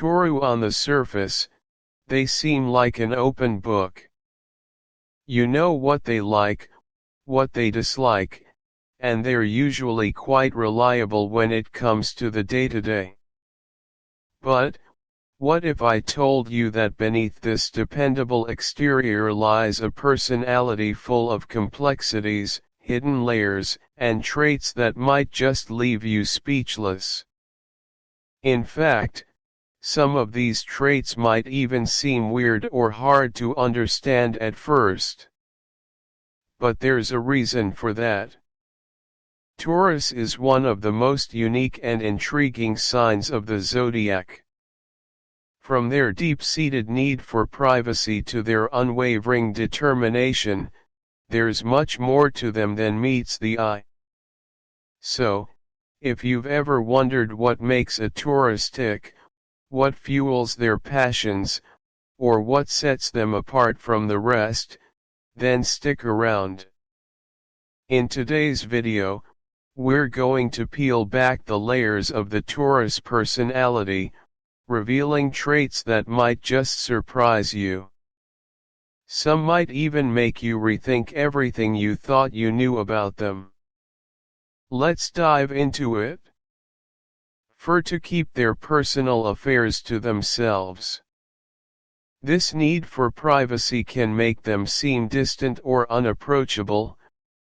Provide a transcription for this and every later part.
Taurus on the surface, they seem like an open book. You know what they like, what they dislike, and they're usually quite reliable when it comes to the day-to-day. But, what if I told you that beneath this dependable exterior lies a personality full of complexities, hidden layers, and traits that might just leave you speechless? In fact, some of these traits might even seem weird or hard to understand at first. But there's a reason for that. Taurus is one of the most unique and intriguing signs of the zodiac. From their deep-seated need for privacy to their unwavering determination, there's much more to them than meets the eye. So, if you've ever wondered what makes a Taurus tick, what fuels their passions, or what sets them apart from the rest, then stick around. In today's video, we're going to peel back the layers of the Taurus personality, revealing traits that might just surprise you. Some might even make you rethink everything you thought you knew about them. Let's dive into it. To keep their personal affairs to themselves. This need for privacy can make them seem distant or unapproachable,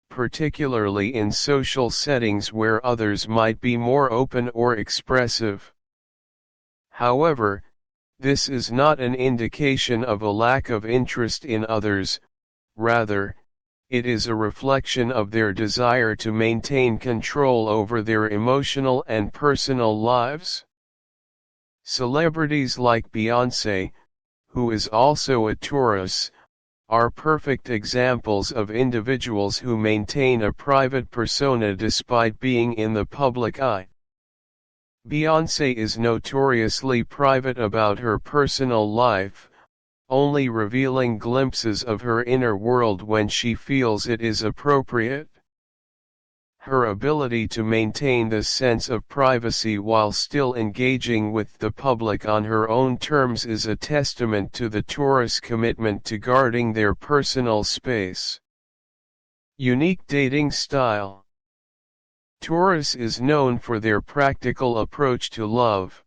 particularly in social settings where others might be more open or expressive. However, this is not an indication of a lack of interest in others, rather, it is a reflection of their desire to maintain control over their emotional and personal lives. Celebrities like Beyoncé, who is also a Taurus, are perfect examples of individuals who maintain a private persona despite being in the public eye. Beyoncé is notoriously private about her personal life, only revealing glimpses of her inner world when she feels it is appropriate. Her ability to maintain this sense of privacy while still engaging with the public on her own terms is a testament to the Taurus commitment to guarding their personal space. Unique dating style. Taurus is known for their practical approach to love.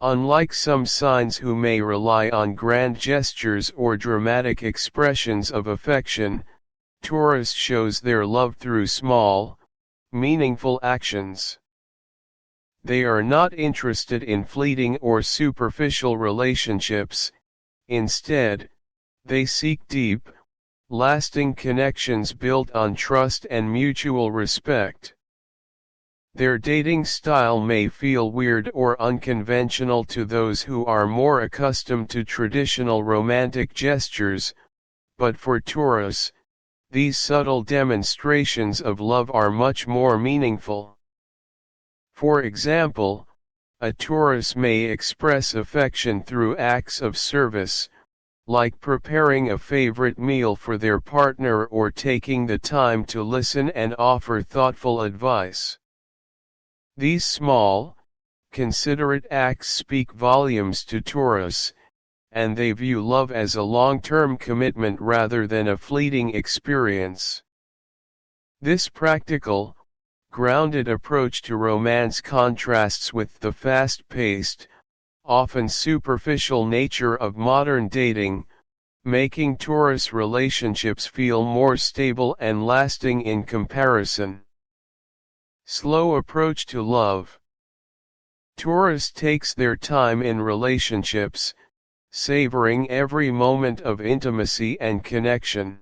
Unlike some signs who may rely on grand gestures or dramatic expressions of affection, Taurus shows their love through small, meaningful actions. They are not interested in fleeting or superficial relationships, instead, they seek deep, lasting connections built on trust and mutual respect. Their dating style may feel weird or unconventional to those who are more accustomed to traditional romantic gestures, but for Taurus, these subtle demonstrations of love are much more meaningful. For example, a Taurus may express affection through acts of service, like preparing a favorite meal for their partner or taking the time to listen and offer thoughtful advice. These small, considerate acts speak volumes to Taurus, and they view love as a long-term commitment rather than a fleeting experience. This practical, grounded approach to romance contrasts with the fast-paced, often superficial nature of modern dating, making Taurus relationships feel more stable and lasting in comparison. Slow approach to love. Taurus takes their time in relationships, savoring every moment of intimacy and connection.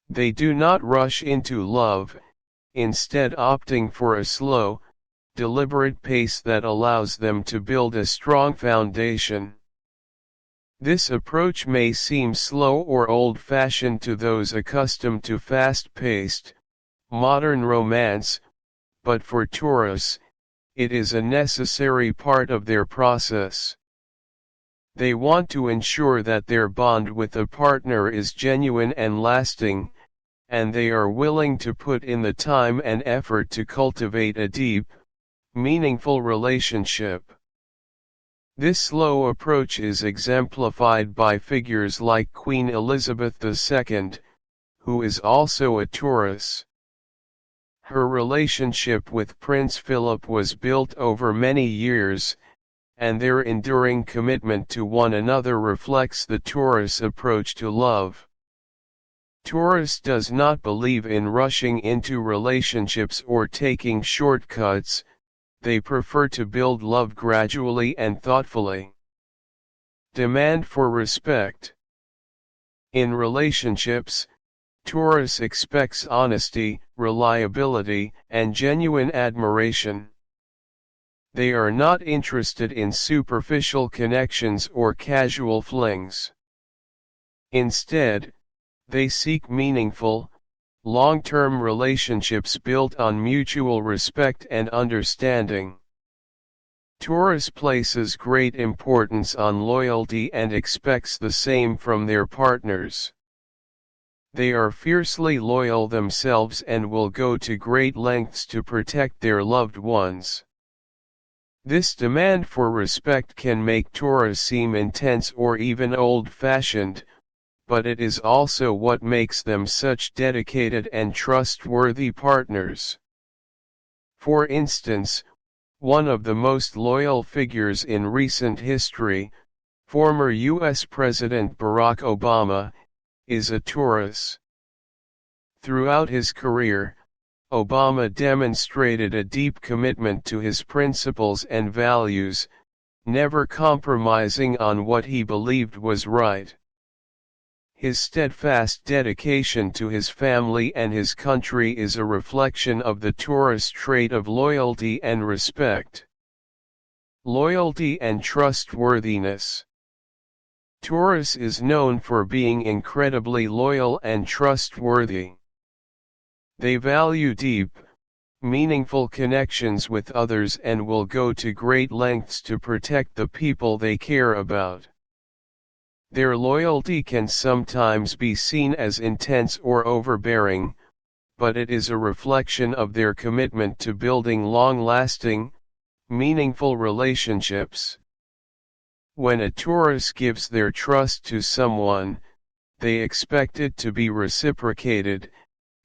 They do not rush into love, instead opting for a slow, deliberate pace that allows them to build a strong foundation. This approach may seem slow or old-fashioned to those accustomed to fast-paced, modern romance, but for Taurus, it is a necessary part of their process. They want to ensure that their bond with a partner is genuine and lasting, and they are willing to put in the time and effort to cultivate a deep, meaningful relationship. This slow approach is exemplified by figures like Queen Elizabeth II, who is also a Taurus. Her relationship with Prince Philip was built over many years, and their enduring commitment to one another reflects the Taurus approach to love. Taurus does not believe in rushing into relationships or taking shortcuts. They prefer to build love gradually and thoughtfully. Demand for respect. In relationships, Taurus expects honesty, reliability, and genuine admiration. They are not interested in superficial connections or casual flings. Instead, they seek meaningful, long-term relationships built on mutual respect and understanding. Taurus places great importance on loyalty and expects the same from their partners. They are fiercely loyal themselves and will go to great lengths to protect their loved ones. This demand for respect can make Taurus seem intense or even old-fashioned, but it is also what makes them such dedicated and trustworthy partners. For instance, one of the most loyal figures in recent history, former U.S. President Barack Obama, is a Taurus. Throughout his career, Obama demonstrated a deep commitment to his principles and values, never compromising on what he believed was right. His steadfast dedication to his family and his country is a reflection of the Taurus trait of loyalty and respect. Loyalty and trustworthiness. Taurus is known for being incredibly loyal and trustworthy. They value deep, meaningful connections with others and will go to great lengths to protect the people they care about. Their loyalty can sometimes be seen as intense or overbearing, but it is a reflection of their commitment to building long-lasting, meaningful relationships. When a Taurus gives their trust to someone, they expect it to be reciprocated,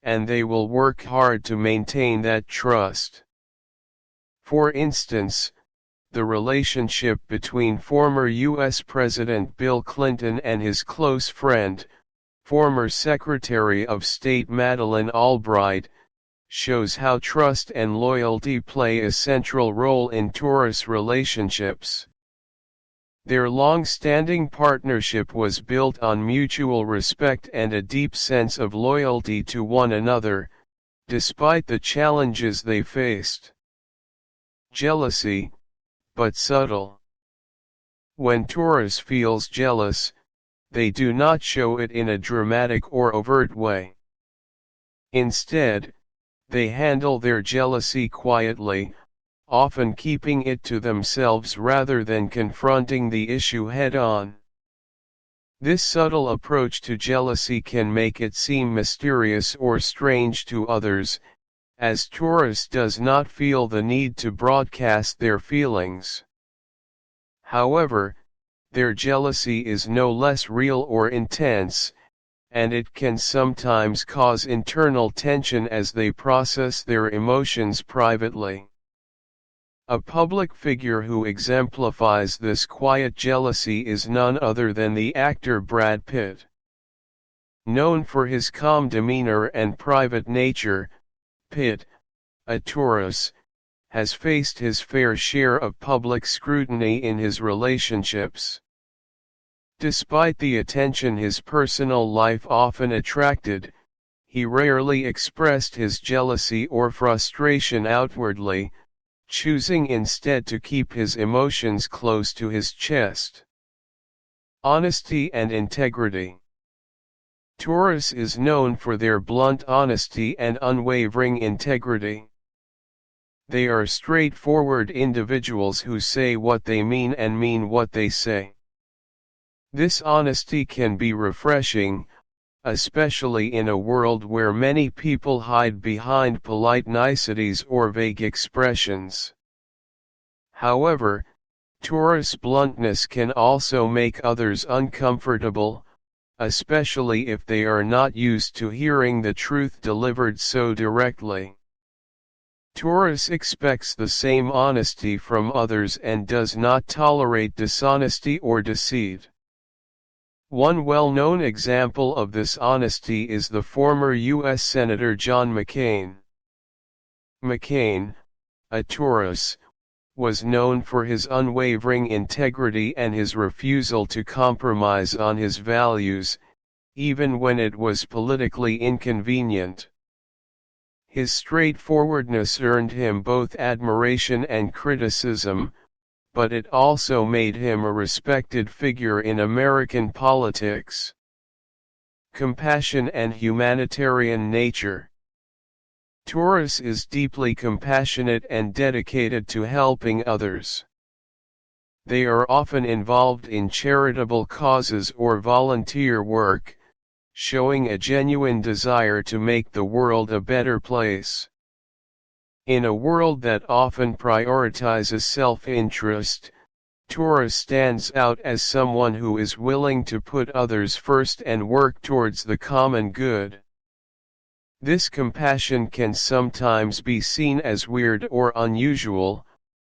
and they will work hard to maintain that trust. For instance, the relationship between former U.S. President Bill Clinton and his close friend, former Secretary of State Madeleine Albright, shows how trust and loyalty play a central role in Taurus relationships. Their long-standing partnership was built on mutual respect and a deep sense of loyalty to one another, despite the challenges they faced. Jealousy, but subtle. When Taurus feels jealous, they do not show it in a dramatic or overt way. Instead, they handle their jealousy quietly, often keeping it to themselves rather than confronting the issue head-on. This subtle approach to jealousy can make it seem mysterious or strange to others, as Taurus does not feel the need to broadcast their feelings. However, their jealousy is no less real or intense, and it can sometimes cause internal tension as they process their emotions privately. A public figure who exemplifies this quiet jealousy is none other than the actor Brad Pitt. Known for his calm demeanor and private nature, Pitt, a Taurus, has faced his fair share of public scrutiny in his relationships. Despite the attention his personal life often attracted, he rarely expressed his jealousy or frustration outwardly, choosing instead to keep his emotions close to his chest. Honesty and integrity. Taurus is known for their blunt honesty and unwavering integrity. They are straightforward individuals who say what they mean and mean what they say. This honesty can be refreshing, especially in a world where many people hide behind polite niceties or vague expressions. However, Taurus bluntness can also make others uncomfortable, especially if they are not used to hearing the truth delivered so directly. Taurus expects the same honesty from others and does not tolerate dishonesty or deceit. One well-known example of this honesty is the former U.S. Senator John McCain. McCain, a Taurus, was known for his unwavering integrity and his refusal to compromise on his values, even when it was politically inconvenient. His straightforwardness earned him both admiration and criticism, but it also made him a respected figure in American politics. Compassion and humanitarian nature. Taurus is deeply compassionate and dedicated to helping others. They are often involved in charitable causes or volunteer work, showing a genuine desire to make the world a better place. In a world that often prioritizes self-interest, Taurus stands out as someone who is willing to put others first and work towards the common good. This compassion can sometimes be seen as weird or unusual,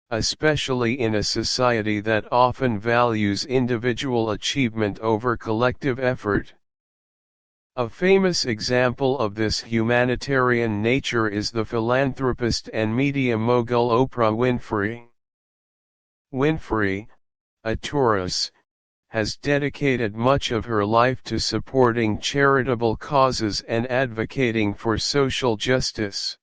especially in a society that often values individual achievement over collective effort. A famous example of this humanitarian nature is the philanthropist and media mogul Oprah Winfrey. Winfrey, a Taurus, has dedicated much of her life to supporting charitable causes and advocating for social justice.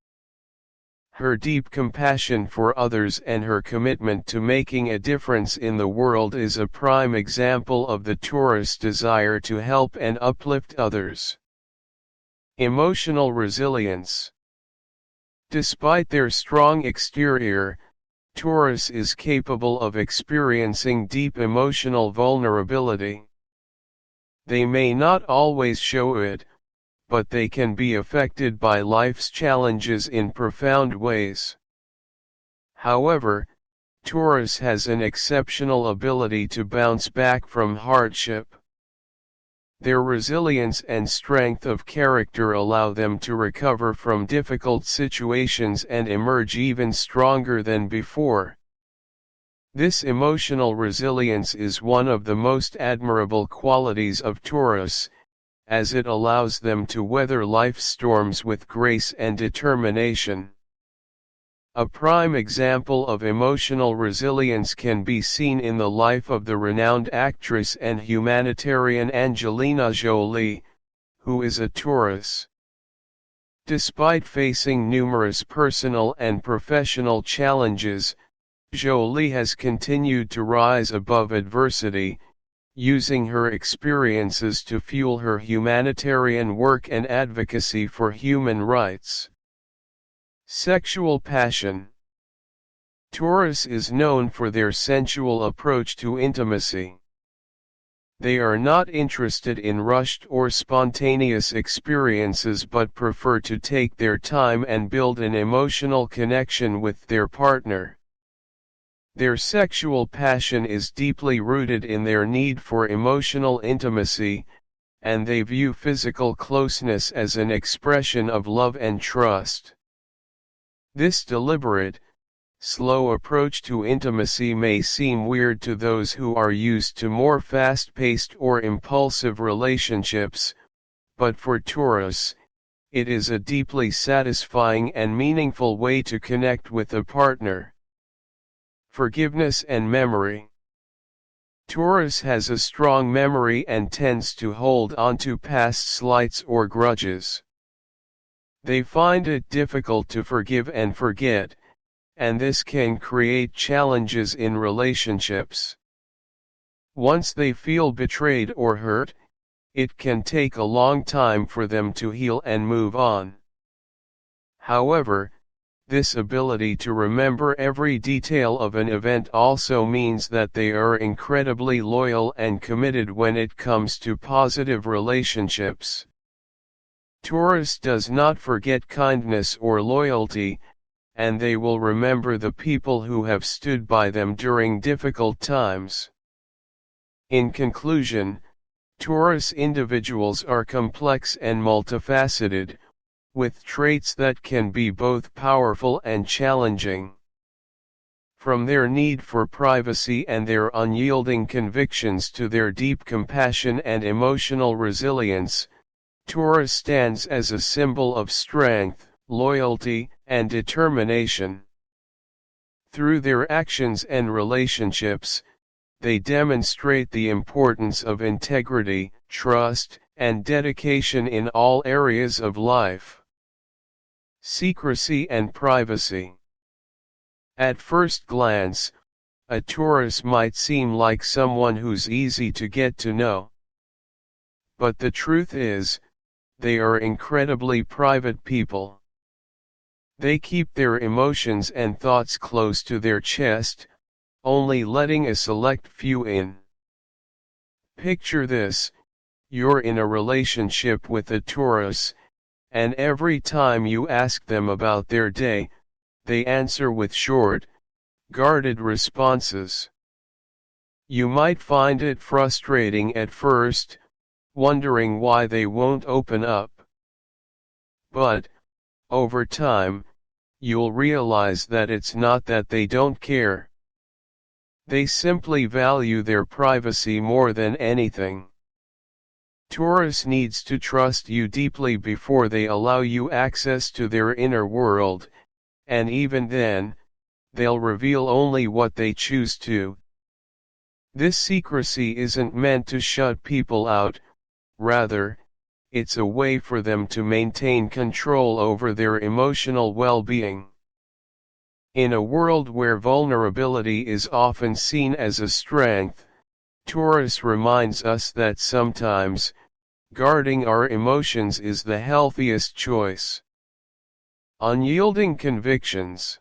Her deep compassion for others and her commitment to making a difference in the world is a prime example of the Taurus' desire to help and uplift others. Emotional resilience. Despite their strong exterior, Taurus is capable of experiencing deep emotional vulnerability. They may not always show it, but they can be affected by life's challenges in profound ways. However, Taurus has an exceptional ability to bounce back from hardship. Their resilience and strength of character allow them to recover from difficult situations and emerge even stronger than before. This emotional resilience is one of the most admirable qualities of Taurus, as it allows them to weather life's storms with grace and determination. A prime example of emotional resilience can be seen in the life of the renowned actress and humanitarian Angelina Jolie, who is a Taurus. Despite facing numerous personal and professional challenges, Jolie has continued to rise above adversity, using her experiences to fuel her humanitarian work and advocacy for human rights. Sexual passion. Taurus is known for their sensual approach to intimacy. They are not interested in rushed or spontaneous experiences but prefer to take their time and build an emotional connection with their partner. Their sexual passion is deeply rooted in their need for emotional intimacy, and they view physical closeness as an expression of love and trust. This deliberate, slow approach to intimacy may seem weird to those who are used to more fast-paced or impulsive relationships, but for Taurus, it is a deeply satisfying and meaningful way to connect with a partner. Forgiveness and memory. Taurus has a strong memory and tends to hold onto past slights or grudges. They find it difficult to forgive and forget, and this can create challenges in relationships. Once they feel betrayed or hurt, it can take a long time for them to heal and move on. However, this ability to remember every detail of an event also means that they are incredibly loyal and committed when it comes to positive relationships. Taurus does not forget kindness or loyalty, and they will remember the people who have stood by them during difficult times. In conclusion, Taurus individuals are complex and multifaceted, with traits that can be both powerful and challenging. From their need for privacy and their unyielding convictions to their deep compassion and emotional resilience, Taurus stands as a symbol of strength, loyalty, and determination. Through their actions and relationships, they demonstrate the importance of integrity, trust, and dedication in all areas of life. Secrecy and privacy. At first glance, a Taurus might seem like someone who's easy to get to know. But the truth is, they are incredibly private people. They keep their emotions and thoughts close to their chest, only letting a select few in. Picture this: you're in a relationship with a Taurus, and every time you ask them about their day, they answer with short, guarded responses. You might find it frustrating at first, wondering why they won't open up. But, over time, you'll realize that it's not that they don't care. They simply value their privacy more than anything. Taurus needs to trust you deeply before they allow you access to their inner world, and even then, they'll reveal only what they choose to. This secrecy isn't meant to shut people out, rather, it's a way for them to maintain control over their emotional well-being. In a world where vulnerability is often seen as a strength, Taurus reminds us that sometimes, guarding our emotions is the healthiest choice. Unyielding convictions.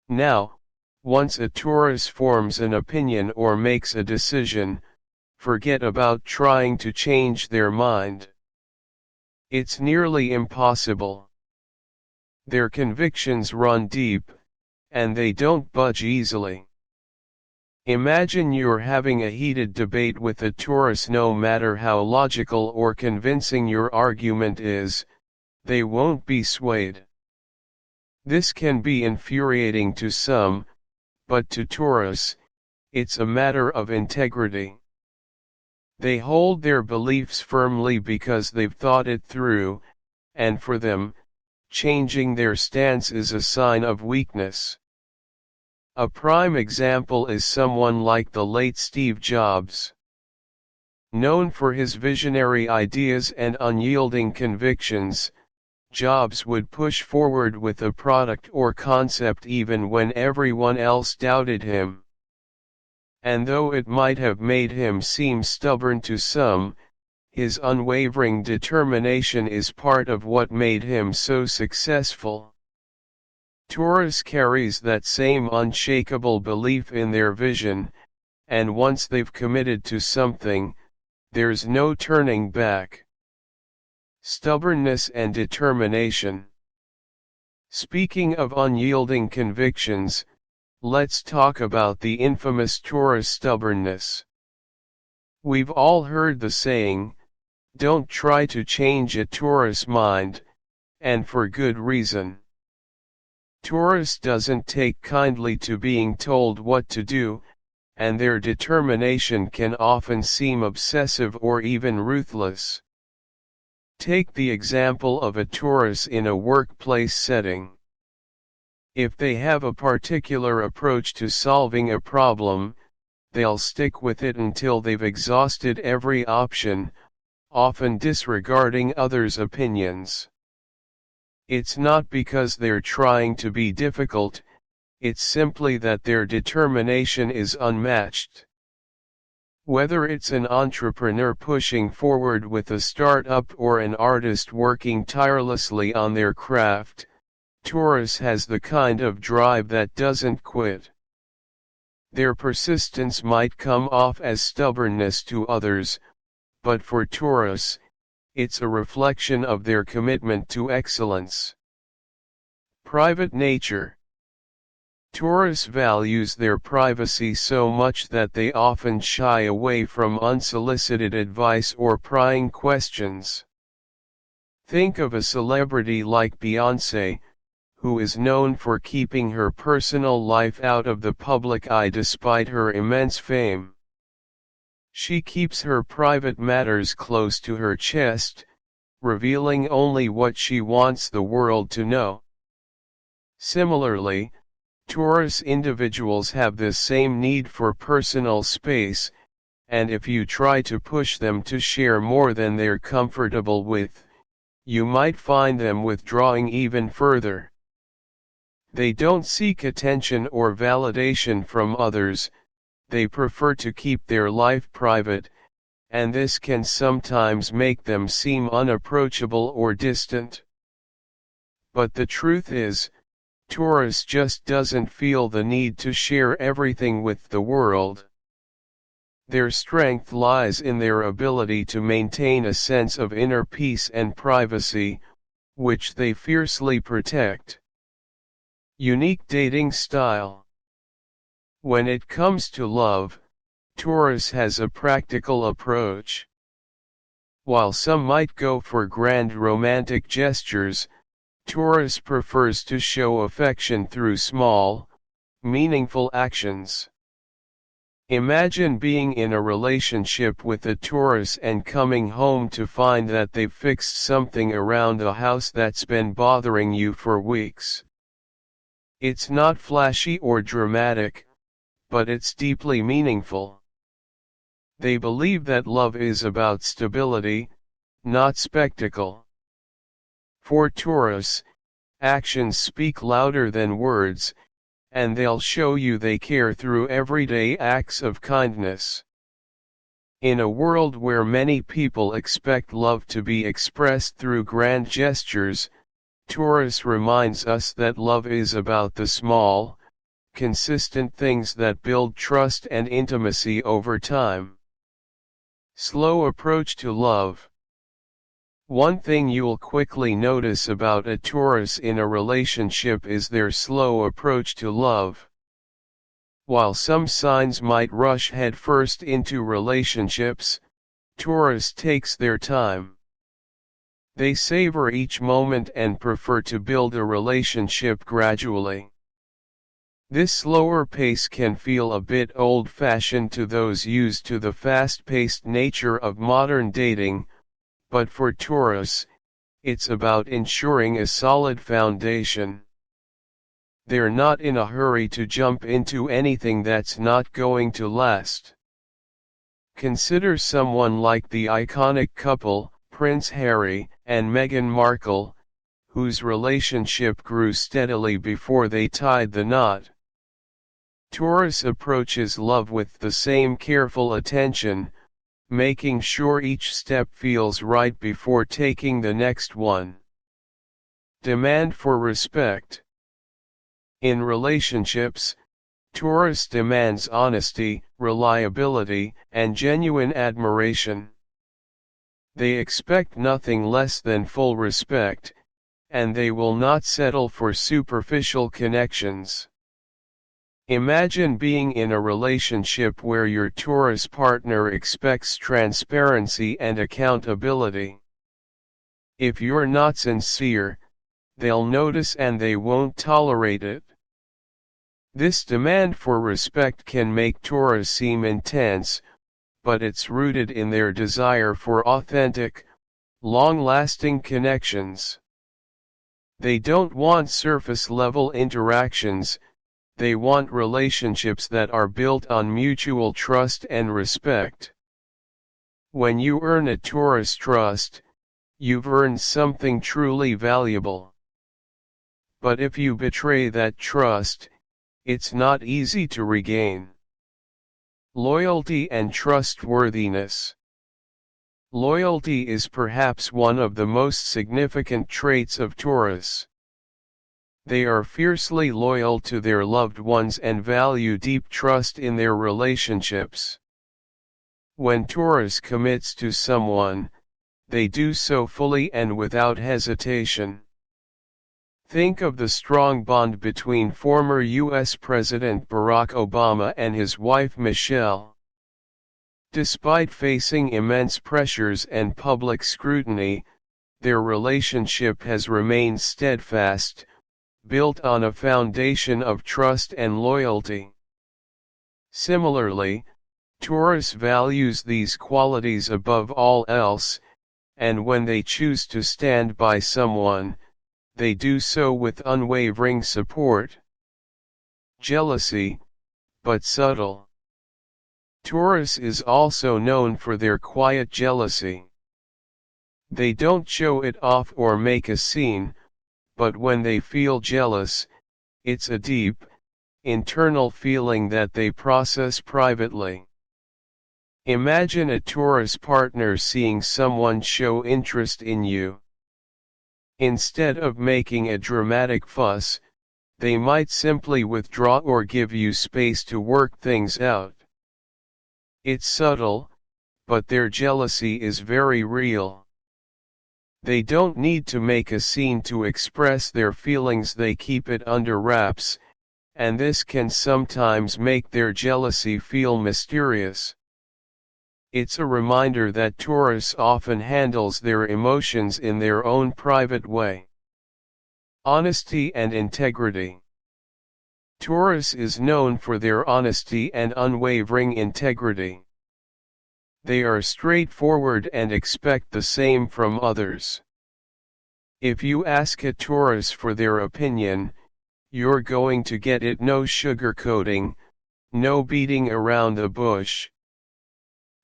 Now, once a Taurus forms an opinion or makes a decision, forget about trying to change their mind. It's nearly impossible. Their convictions run deep, and they don't budge easily. Imagine you're having a heated debate with a Taurus. No matter how logical or convincing your argument is, they won't be swayed. This can be infuriating to some, but to Taurus, it's a matter of integrity. They hold their beliefs firmly because they've thought it through, and for them, changing their stance is a sign of weakness. A prime example is someone like the late Steve Jobs. Known for his visionary ideas and unyielding convictions, Jobs would push forward with a product or concept even when everyone else doubted him. And though it might have made him seem stubborn to some, his unwavering determination is part of what made him so successful. Taurus carries that same unshakable belief in their vision, and once they've committed to something, there's no turning back. Stubbornness and determination. Speaking of unyielding convictions, let's talk about the infamous Taurus stubbornness. We've all heard the saying, "Don't try to change a Taurus mind," and for good reason. Taurus doesn't take kindly to being told what to do, and their determination can often seem obsessive or even ruthless. Take the example of a Taurus in a workplace setting. If they have a particular approach to solving a problem, they'll stick with it until they've exhausted every option, often disregarding others' opinions. It's not because they're trying to be difficult, it's simply that their determination is unmatched. Whether it's an entrepreneur pushing forward with a startup or an artist working tirelessly on their craft, Taurus has the kind of drive that doesn't quit. Their persistence might come off as stubbornness to others, but for Taurus, it's a reflection of their commitment to excellence. Private nature. Taurus values their privacy so much that they often shy away from unsolicited advice or prying questions. Think of a celebrity like Beyoncé, who is known for keeping her personal life out of the public eye despite her immense fame. She keeps her private matters close to her chest, revealing only what she wants the world to know. Similarly, Taurus individuals have this same need for personal space, and if you try to push them to share more than they're comfortable with, you might find them withdrawing even further. They don't seek attention or validation from others, they prefer to keep their life private, and this can sometimes make them seem unapproachable or distant. But the truth is, Taurus just doesn't feel the need to share everything with the world. Their strength lies in their ability to maintain a sense of inner peace and privacy, which they fiercely protect. Unique dating style. When it comes to love, Taurus has a practical approach. While some might go for grand romantic gestures, Taurus prefers to show affection through small, meaningful actions. Imagine being in a relationship with a Taurus and coming home to find that they've fixed something around the house that's been bothering you for weeks. It's not flashy or dramatic, but it's deeply meaningful. They believe that love is about stability, not spectacle. For Taurus, actions speak louder than words, and they'll show you they care through everyday acts of kindness. In a world where many people expect love to be expressed through grand gestures, Taurus reminds us that love is about the small, consistent things that build trust and intimacy over time. Slow approach to love. One thing you'll quickly notice about a Taurus in a relationship is their slow approach to love. While some signs might rush headfirst into relationships, Taurus takes their time. They savor each moment and prefer to build a relationship gradually. This slower pace can feel a bit old-fashioned to those used to the fast-paced nature of modern dating, but for Taurus, it's about ensuring a solid foundation. They're not in a hurry to jump into anything that's not going to last. Consider someone like the iconic couple, Prince Harry and Meghan Markle, whose relationship grew steadily before they tied the knot. Taurus approaches love with the same careful attention, making sure each step feels right before taking the next one. Demand for respect. In relationships, Taurus demands honesty, reliability, and genuine admiration. They expect nothing less than full respect, and they will not settle for superficial connections. Imagine being in a relationship where your Taurus partner expects transparency and accountability. If you're not sincere, they'll notice and they won't tolerate it. This demand for respect can make Taurus seem intense, but it's rooted in their desire for authentic, long-lasting connections. They don't want surface-level interactions. They want relationships that are built on mutual trust and respect. When you earn a Taurus trust, you've earned something truly valuable. But if you betray that trust, it's not easy to regain. Loyalty and trustworthiness. Loyalty is perhaps one of the most significant traits of Taurus. They are fiercely loyal to their loved ones and value deep trust in their relationships. When Taurus commits to someone, they do so fully and without hesitation. Think of the strong bond between former U.S. President Barack Obama and his wife Michelle. Despite facing immense pressures and public scrutiny, their relationship has remained steadfast, built on a foundation of trust and loyalty. Similarly, Taurus values these qualities above all else, and when they choose to stand by someone, they do so with unwavering support. Jealousy, but subtle. Taurus is also known for their quiet jealousy. They don't show it off or make a scene, but when they feel jealous, it's a deep, internal feeling that they process privately. Imagine a Taurus partner seeing someone show interest in you. Instead of making a dramatic fuss, they might simply withdraw or give you space to work things out. It's subtle, but their jealousy is very real. They don't need to make a scene to express their feelings, they keep it under wraps, and this can sometimes make their jealousy feel mysterious. It's a reminder that Taurus often handles their emotions in their own private way. Honesty and integrity. Taurus is known for their honesty and unwavering integrity. They are straightforward and expect the same from others. If you ask a Taurus for their opinion, you're going to get it, no sugarcoating, no beating around the bush.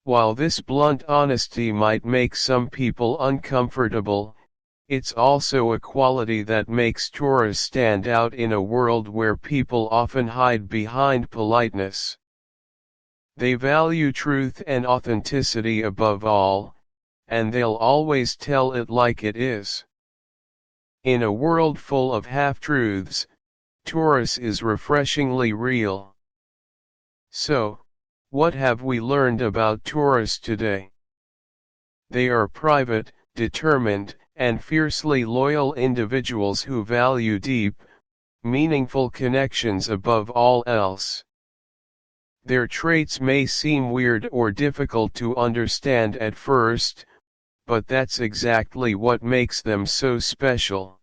While this blunt honesty might make some people uncomfortable, it's also a quality that makes Taurus stand out in a world where people often hide behind politeness. They value truth and authenticity above all, and they'll always tell it like it is. In a world full of half-truths, Taurus is refreshingly real. So, what have we learned about Taurus today? They are private, determined, and fiercely loyal individuals who value deep, meaningful connections above all else. Their traits may seem weird or difficult to understand at first, but that's exactly what makes them so special.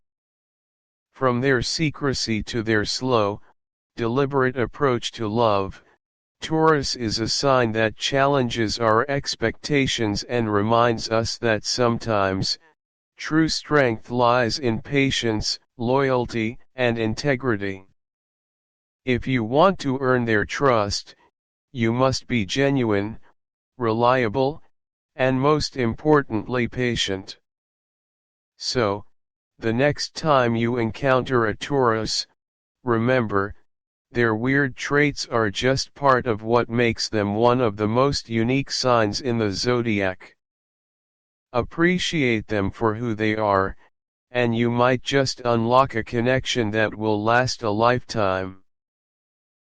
From their secrecy to their slow, deliberate approach to love, Taurus is a sign that challenges our expectations and reminds us that sometimes, true strength lies in patience, loyalty, and integrity. If you want to earn their trust, you must be genuine, reliable, and most importantly patient. So, the next time you encounter a Taurus, remember, their weird traits are just part of what makes them one of the most unique signs in the zodiac. Appreciate them for who they are, and you might just unlock a connection that will last a lifetime.